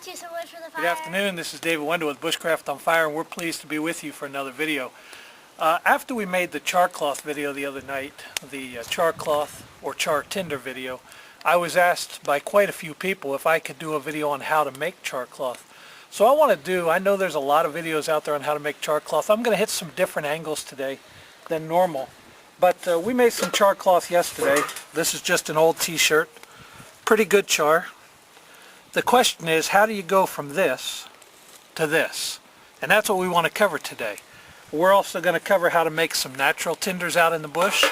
Thank you so much for the fire. Good afternoon, this is David Wendell with BushcraftOnFire, and we're pleased to be with you for another video. After we made the Charcloth video the other night, the Charcloth or char tinder video, I was asked by quite a few people if I could do a video on how to make Charcloth. So I know there's a lot of videos out there on how to make Charcloth. I'm going to hit some different angles today than normal. But we made some Charcloth yesterday. This is just an old t-shirt. Pretty good char. The question is, how do you go from this to this? And that's what we want to cover today. We're also going to cover how to make some natural tinders out in the bush,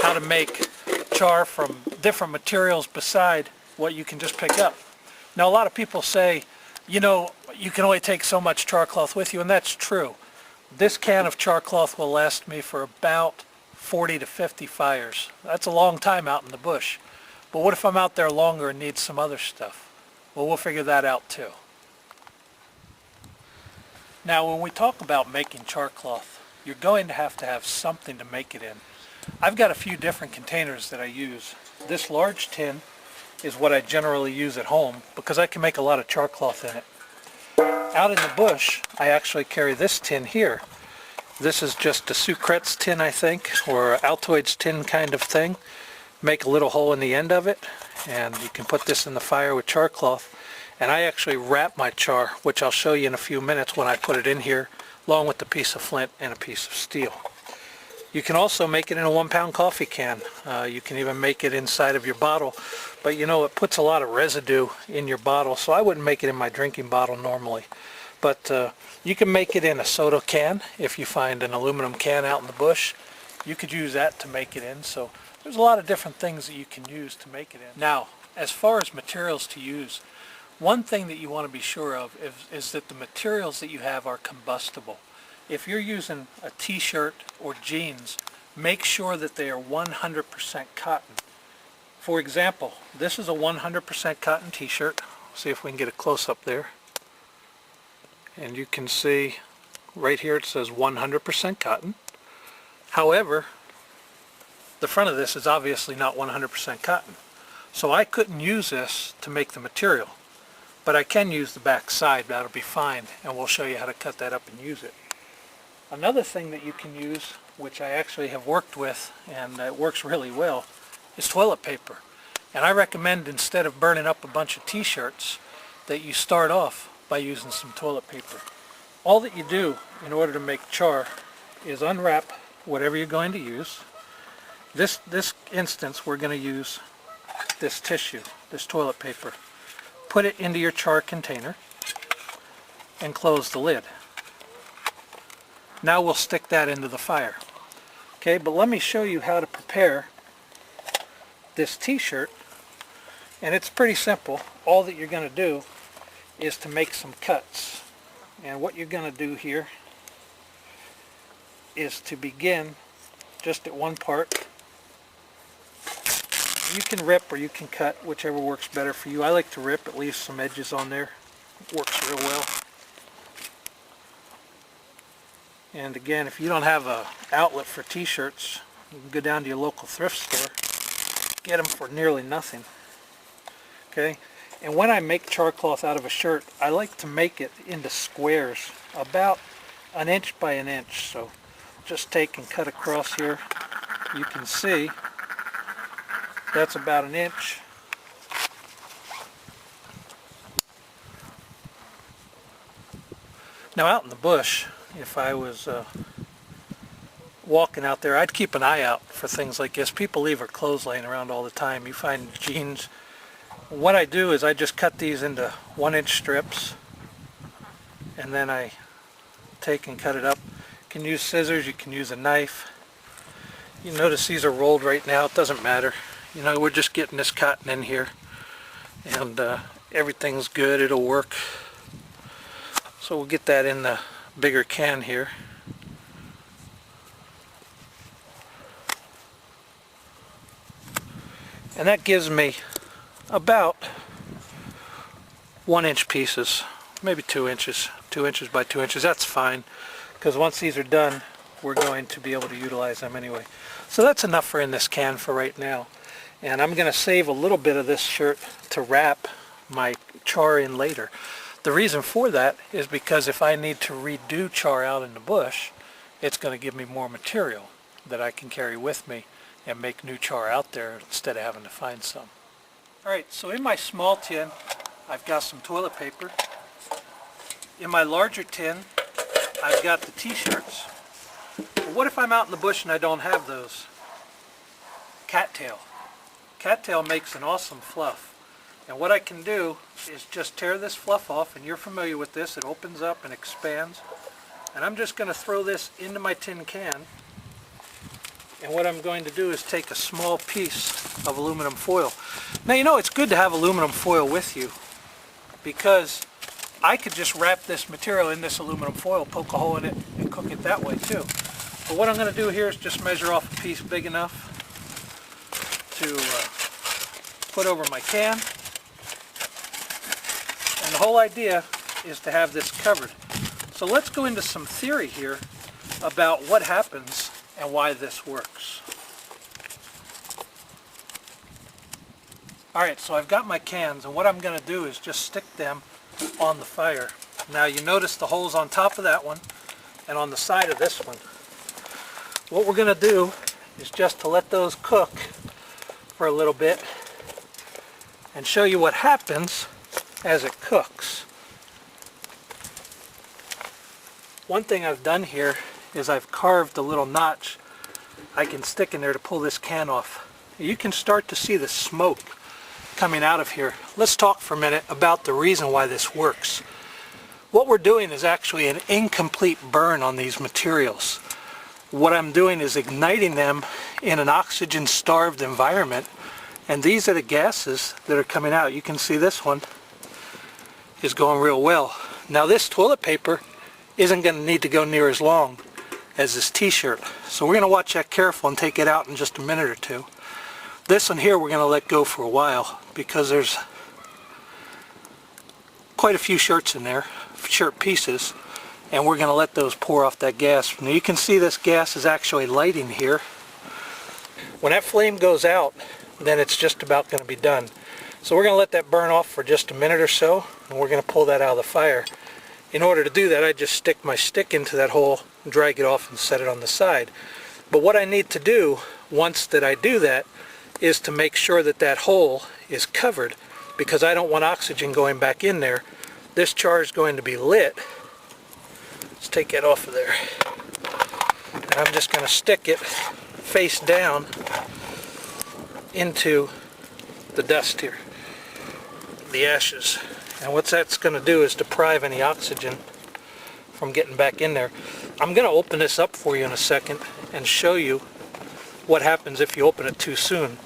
how to make char from different materials beside what you can just pick up. Now, a lot of people say, you know, you can only take so much Charcloth with you, and that's true. This can of Charcloth will last me for about 40 to 50 fires. That's a long time out in the bush. But what if I'm out there longer and need some other stuff? Well, we'll figure that out too. Now, when we talk about making Charcloth, you're going to have something to make it in. I've got a few different containers that I use. This large tin is what I generally use at home because I can make a lot of Charcloth in it. Out in the bush, I actually carry this tin here. This is just a Sucret's tin, I think, or Altoids tin kind of thing. Make a little hole in the end of it, and you can put this in the fire with Charcloth. And I actually wrap my char, which I'll show you in a few minutes when I put it in here, along with a piece of flint and a piece of steel. You can also make it in a 1-pound coffee can. You can even make it inside of your bottle, but you know, it puts a lot of residue in your bottle, so I wouldn't make it in my drinking bottle normally. But you can make it in a soda can. If you find an aluminum can out in the bush, you could use that to make it in. So there's a lot of different things that you can use to make it in. Now, as far as materials to use, one thing that you want to be sure of is that the materials that you have are combustible. If you're using a t-shirt or jeans, make sure that they are 100% cotton. For example, this is a 100% cotton t-shirt. See if we can get a close-up there. And you can see right here it says 100% cotton. However, the front of this is obviously not 100% cotton. So I couldn't use this to make the material. But I can use the back side, that'll be fine, and we'll show you how to cut that up and use it. Another thing that you can use, which I actually have worked with, and it works really well, is toilet paper. And I recommend, instead of burning up a bunch of t-shirts, that you start off by using some toilet paper. All that you do in order to make char is unwrap whatever you're going to use. This instance, we're going to use this tissue, this toilet paper. Put it into your char container and close the lid. Now we'll stick that into the fire. Okay, but let me show you how to prepare this t-shirt, and it's pretty simple. All that you're going to do is to make some cuts, and what you're going to do here is to begin just at one part. You can rip or you can cut, whichever works better for you. I like to rip, it leaves some edges on there. It works real well. And again, if you don't have an outlet for t-shirts, you can go down to your local thrift store, get them for nearly nothing. Okay, and when I make Charcloth out of a shirt, I like to make it into squares, about 1 inch by 1 inch. So just take and cut across here. You can see that's about 1 inch. Now out in the bush, if I was walking out there, I'd keep an eye out for things like this. People leave their clothes laying around all the time. You find jeans. What I do is I just cut these into 1-inch strips, and then I take and cut it up. You can use scissors, you can use a knife. You notice these are rolled right now. It doesn't matter. You know, we're just getting this cotton in here, and everything's good. It'll work. So we'll get that in the bigger can here. And that gives me about 1-inch pieces, maybe 2 inches, 2 inches by 2 inches. That's fine, because once these are done, we're going to be able to utilize them anyway. So that's enough for in this can for right now. And I'm going to save a little bit of this shirt to wrap my char in later. The reason for that is because if I need to redo char out in the bush, it's going to give me more material that I can carry with me and make new char out there instead of having to find some. Alright, so in my small tin, I've got some toilet paper. In my larger tin, I've got the t-shirts. But what if I'm out in the bush and I don't have those? Cattail. Cattail makes an awesome fluff. And what I can do is just tear this fluff off, and you're familiar with this. It opens up and expands. And I'm just going to throw this into my tin can. And what I'm going to do is take a small piece of aluminum foil. Now, you know, it's good to have aluminum foil with you, because I could just wrap this material in this aluminum foil, poke a hole in it, and cook it that way too. But what I'm going to do here is just measure off a piece big enough to put over my can. And the whole idea is to have this covered. So let's go into some theory here about what happens and why this works. Alright, so I've got my cans, and what I'm going to do is just stick them on the fire. Now you notice the holes on top of that one and on the side of this one. What we're going to do is just to let those cook for a little bit and show you what happens as it cooks. One thing I've done here is I've carved a little notch I can stick in there to pull this can off. You can start to see the smoke coming out of here. Let's talk for a minute about the reason why this works. What we're doing is actually an incomplete burn on these materials. What I'm doing is igniting them in an oxygen-starved environment, and these are the gases that are coming out. You can see this one is going real well. Now this toilet paper isn't going to need to go near as long as this t-shirt, so we're going to watch that careful and take it out in just a minute or two. This one here we're going to let go for a while because there's quite a few shirts in there, shirt pieces, and we're going to let those pour off that gas. Now you can see this gas is actually lighting here. When that flame goes out, then it's just about going to be done. So we're going to let that burn off for just a minute or so, and we're going to pull that out of the fire. In order to do that, I just stick my stick into that hole, drag it off, and set it on the side. But what I need to do once that I do that is to make sure that that hole is covered, because I don't want oxygen going back in there. This char is going to be lit. Let's take that off of there. And I'm just going to stick it face down into the dust here, the ashes. And what that's going to do is deprive any oxygen from getting back in there. I'm going to open this up for you in a second and show you what happens if you open it too soon,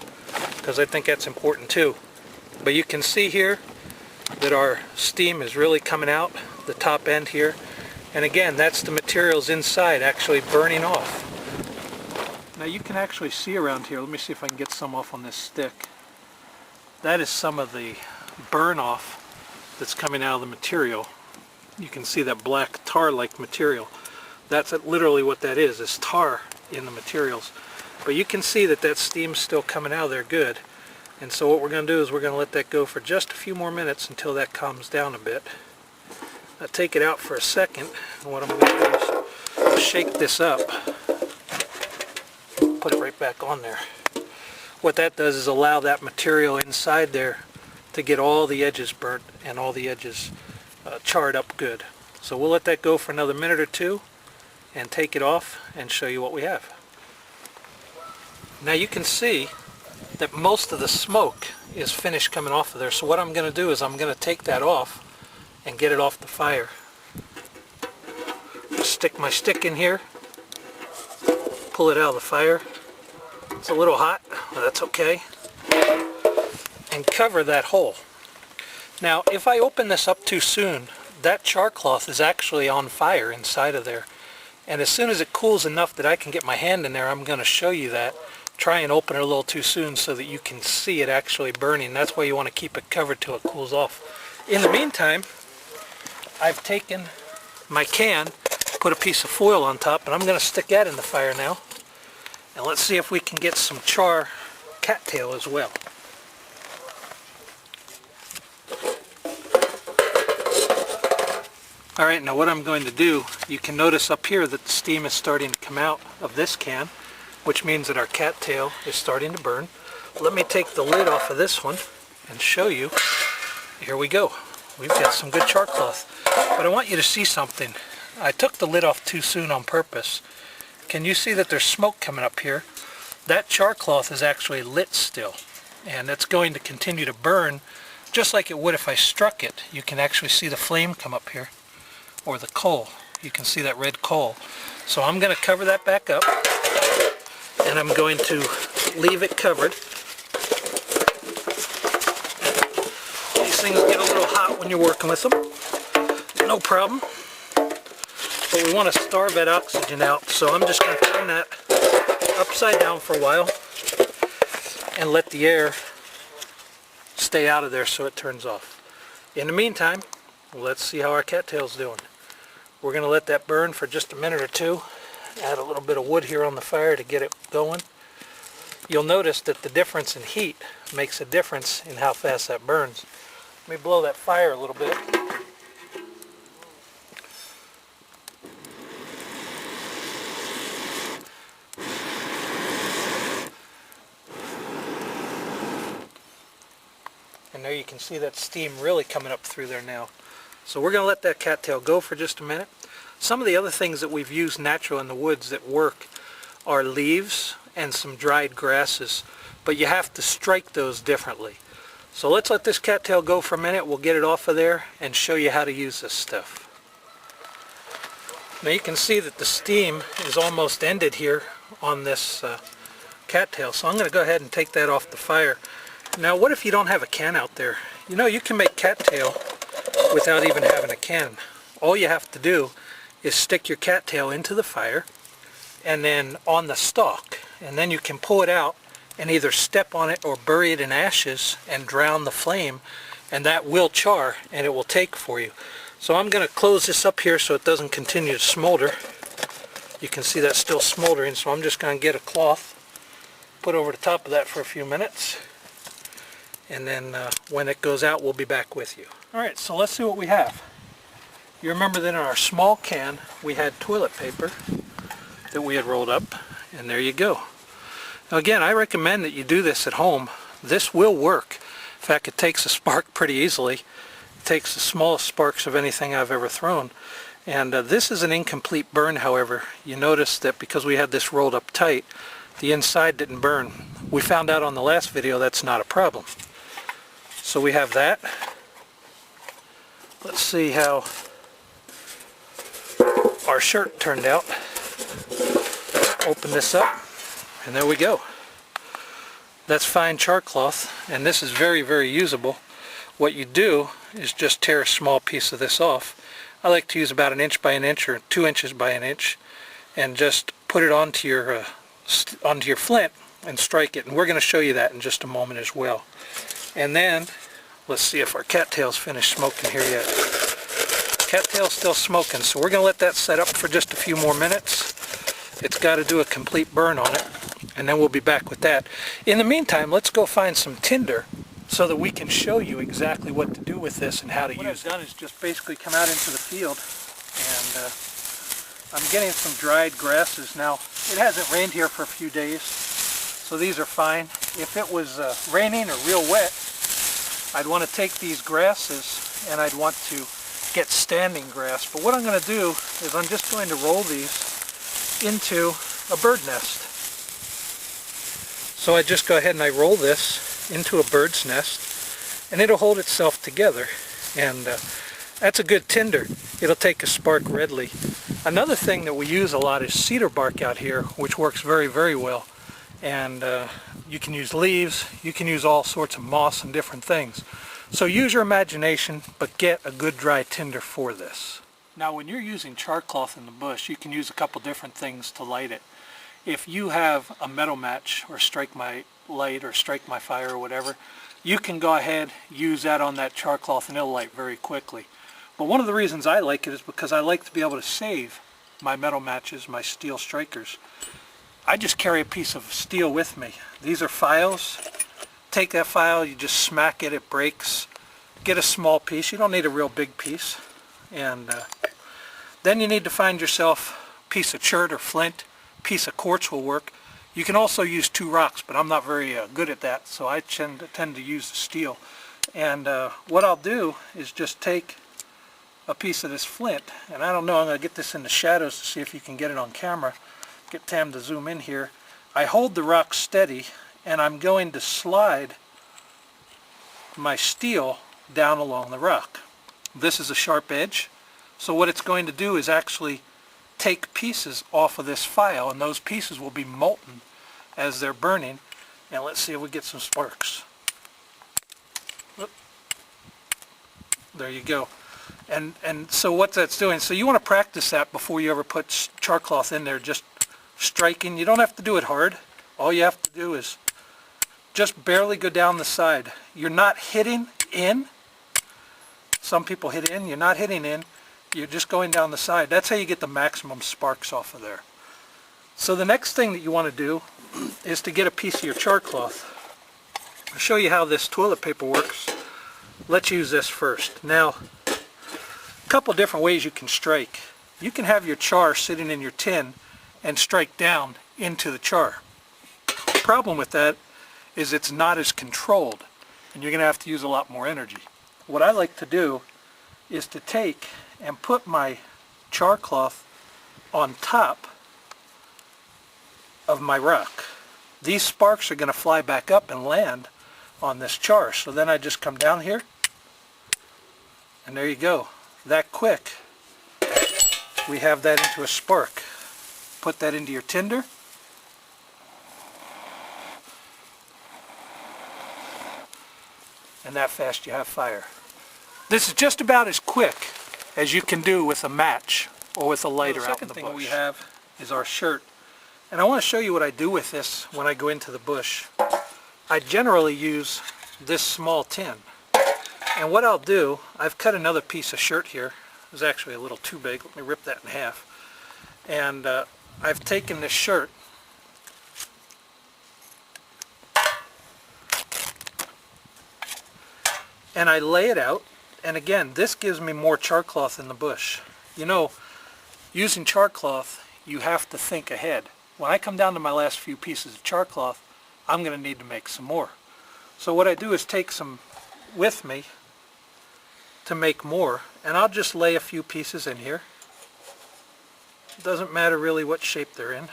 because I think that's important too. But you can see here that our steam is really coming out the top end here, and again, that's the materials inside actually burning off. Now you can actually see around here, let me see if I can get some off on this stick. That is some of the burn off that's coming out of the material. You can see that black tar-like material. That's literally what that is tar in the materials. But you can see that that steam's still coming out of there good. And so what we're going to do is we're going to let that go for just a few more minutes until that calms down a bit. I'll take it out for a second, and what I'm going to do is shake this up, put it right back on there. What that does is allow that material inside there to get all the edges burnt and all the edges charred up good. So we'll let that go for another minute or two and take it off and show you what we have. Now you can see that most of the smoke is finished coming off of there. So what I'm going to do is I'm going to take that off and get it off the fire. Just stick my stick in here, pull it out of the fire. It's a little hot, but that's okay. And cover that hole. Now if I open this up too soon, that char cloth is actually on fire inside of there. And as soon as it cools enough that I can get my hand in there, I'm going to show you that. Try and open it a little too soon so that you can see it actually burning. That's why you want to keep it covered till it cools off. In the meantime, I've taken my can, put a piece of foil on top, and I'm going to stick that in the fire now. And let's see if we can get some char cattail as well. Alright, now what I'm going to do, you can notice up here that the steam is starting to come out of this can, which means that our cattail is starting to burn. Let me take the lid off of this one and show you. Here we go. We've got some good char cloth. But I want you to see something. I took the lid off too soon on purpose. Can you see that there's smoke coming up here? That char cloth is actually lit still, and it's going to continue to burn just like it would if I struck it. You can actually see the flame come up here, or the coal. You can see that red coal. So I'm going to cover that back up, and I'm going to leave it covered. These things get a little hot when you're working with them. No problem. But we want to starve that oxygen out, so I'm just going to turn that upside down for a while and let the air stay out of there so it turns off. In the meantime, let's see how our cattail's doing. We're going to let that burn for just a minute or two. Add a little bit of wood here on the fire to get it going. You'll notice that the difference in heat makes a difference in how fast that burns. Let me blow that fire a little bit. And there you can see that steam really coming up through there now. So we're going to let that cattail go for just a minute. Some of the other things that we've used natural in the woods that work are leaves and some dried grasses, but you have to strike those differently. So let's let this cattail go for a minute. We'll get it off of there and show you how to use this stuff. Now you can see that the steam is almost ended here on this cattail, so I'm going to go ahead and take that off the fire. Now what if you don't have a can out there? You know, you can make cattail without even having a can. All you have to do is stick your cattail into the fire and then on the stalk, and then you can pull it out and either step on it or bury it in ashes and drown the flame, and that will char and it will take for you. So I'm going to close this up here so it doesn't continue to smolder. You can see that's still smoldering, so I'm just going to get a cloth, put over the top of that for a few minutes, and then when it goes out we'll be back with you. Alright, so let's see what we have. You remember that in our small can we had toilet paper that we had rolled up, and there you go. Now again, I recommend that you do this at home. This will work. In fact, it takes a spark pretty easily. It takes the smallest sparks of anything I've ever thrown. And this is an incomplete burn, however. You notice that because we had this rolled up tight, the inside didn't burn. We found out on the last video that's not a problem. So we have that. Let's see how our shirt turned out. Open this up, and there we go. That's fine char cloth, and this is very, very usable. What you do is just tear a small piece of this off. I like to use about 1 inch by 1 inch or 2 inches by 1 inch, and just put it onto your flint and strike it. And we're going to show you that in just a moment as well. And then let's see if our cattail's finished smoking here yet. Cattail's still smoking, so we're going to let that set up for just a few more minutes. It's got to do a complete burn on it, and then we'll be back with that. In the meantime, let's go find some tinder so that we can show you exactly what to do with this and how to use it. What I've done is just basically come out into the field, and I'm getting some dried grasses. Now, it hasn't rained here for a few days, so these are fine. If it was raining or real wet, I'd want to take these grasses and I'd want to get standing grass. But what I'm going to do is I'm just going to roll these into a bird nest. So I just go ahead and I roll this into a bird's nest, and it'll hold itself together, and that's a good tinder. It'll take a spark readily. Another thing that we use a lot is cedar bark out here, which works very, very well. And you can use leaves, you can use all sorts of moss and different things. So use your imagination, but get a good dry tinder for this. Now when you're using char cloth in the bush, you can use a couple different things to light it. If you have a metal match, or strike my light, or strike my fire, or whatever, you can go ahead, use that on that char cloth, and it'll light very quickly. But one of the reasons I like it is because I like to be able to save my metal matches, my steel strikers. I just carry a piece of steel with me. These are files. Take that file, you just smack it, it breaks. Get a small piece. You don't need a real big piece. And Then you need to find yourself a piece of chert or flint, piece of quartz will work. You can also use 2 rocks, but I'm not very good at that, so I tend to use the steel. And what I'll do is just take a piece of this flint, and I don't know, I'm going to get this in the shadows to see if you can get it on camera. Get Tam to zoom in here. I hold the rock steady, and I'm going to slide my steel down along the rock. This is a sharp edge, so what it's going to do is actually take pieces off of this file, and those pieces will be molten as they're burning. And let's see if we get some sparks. Oop. There you go. And so what that's doing, so you want to practice that before you ever put Charcloth in there, just striking. You don't have to do it hard. All you have to do is just barely go down the side. You're not hitting in. Some people hit in. You're not hitting in. You're just going down the side. That's how you get the maximum sparks off of there. So the next thing that you want to do is to get a piece of your Charcloth. I'll show you how this toilet paper works. Let's use this first. Now, a couple different ways you can strike. You can have your char sitting in your tin and strike down into the char. The problem with that is it's not as controlled, and you're going to have to use a lot more energy. What I like to do is to take and put my Charcloth on top of my rock. These sparks are going to fly back up and land on this char. So then I just come down here, and there you go. That quick, we have that into a spark. Put that into your tinder. And that fast you have fire. This is just about as quick as you can do with a match or with a lighter out in the bush. The second thing we have is our shirt. And I want to show you what I do with this when I go into the bush. I generally use this small tin. And what I'll do, I've cut another piece of shirt here. It was actually a little too big. Let me rip that in half. And I've taken this shirt and I lay it out. And again, this gives me more Charcloth in the bush. You know, using Charcloth, you have to think ahead. When I come down to my last few pieces of Charcloth, I'm going to need to make some more. So what I do is take some with me to make more, and I'll just lay a few pieces in here. It doesn't matter really what shape they're in.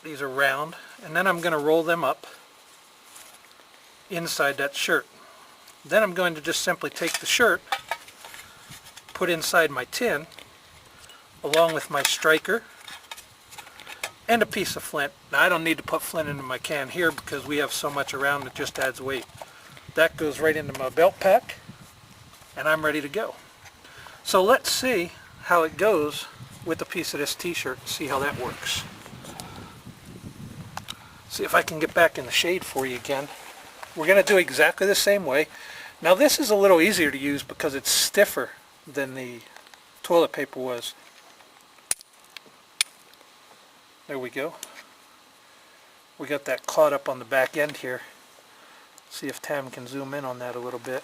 These are round, and then I'm going to roll them up inside that shirt. Then I'm going to just simply take the shirt, put inside my tin, along with my striker, and a piece of flint. Now I don't need to put flint into my can here because we have so much around it just adds weight. That goes right into my belt pack, and I'm ready to go. So let's see how it goes with a piece of this t-shirt and see how that works. See if I can get back in the shade for you again. We're going to do exactly the same way. Now this is a little easier to use because it's stiffer than the toilet paper was. There we go. We got that caught up on the back end here. See if Tam can zoom in on that a little bit.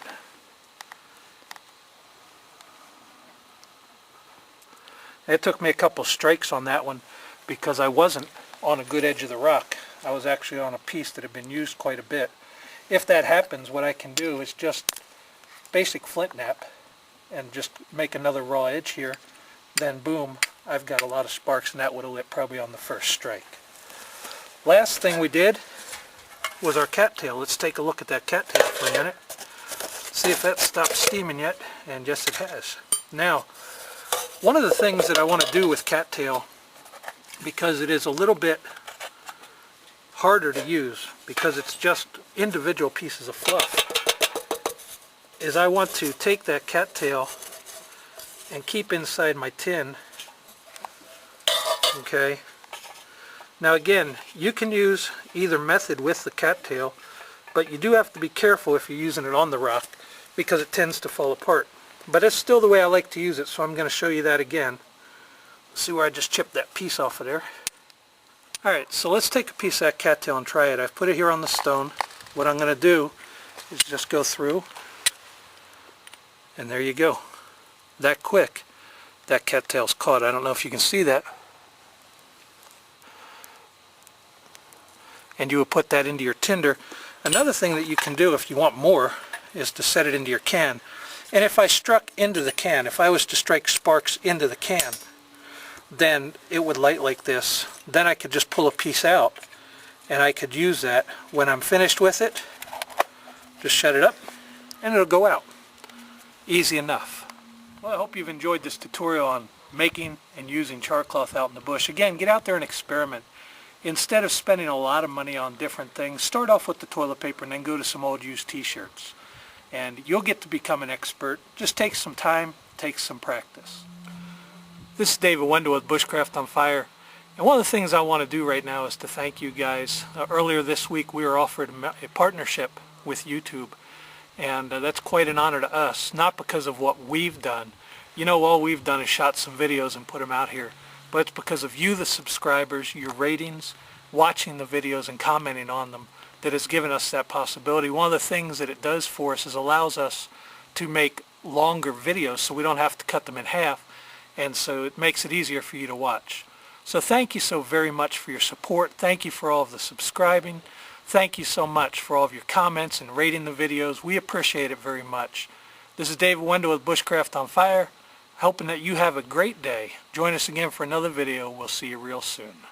It took me a couple strikes on that one because I wasn't on a good edge of the rock. I was actually on a piece that had been used quite a bit. If that happens, what I can do is just basic flint knap and just make another raw edge here. Then boom, I've got a lot of sparks, and that would have lit probably on the first strike. Last thing we did was our cattail. Let's take a look at that cattail for a minute. See if that stopped steaming yet, and yes it has. Now, one of the things that I want to do with cattail, because it is a little bit harder to use because it's just individual pieces of fluff, is I want to take that cattail and keep inside my tin. Okay. Now again, you can use either method with the cattail, but you do have to be careful if you're using it on the rock because it tends to fall apart. But it's still the way I like to use it, so I'm going to show you that again. See where I just chipped that piece off of there. Alright, so let's take a piece of that cattail and try it. I've put it here on the stone. What I'm going to do is just go through, and there you go. that quick, that cattail's caught. I don't know if you can see that. And you would put that into your tinder. Another thing that you can do if you want more is to set it into your can. And if I struck into the can, if I was to strike sparks into the can, then it would light like this. Then I could just pull a piece out and I could use that when I'm finished with it. Just shut it up and it'll go out. Easy enough. Well, I hope you've enjoyed this tutorial on making and using charcloth out in the bush. Again, get out there and experiment. Instead of spending a lot of money on different things, start off with the toilet paper and then go to some old used t-shirts. And you'll get to become an expert. Just take some time, take some practice. This is David Wendell with Bushcraft on Fire. And one of the things I want to do right now is to thank you guys. Earlier this week we were offered a partnership with YouTube. And that's quite an honor to us, not because of what we've done. You know, all we've done is shot some videos and put them out here. But it's because of you, the subscribers, your ratings, watching the videos and commenting on them, that has given us that possibility. One of the things that it does for us is allows us to make longer videos so we don't have to cut them in half, and so it makes it easier for you to watch. So thank you so very much for your support. Thank you for all of the subscribing. Thank you so much for all of your comments and rating the videos. We appreciate it very much. This is David Wendell with Bushcraft on Fire, hoping that you have a great day. Join us again for another video. We'll see you real soon.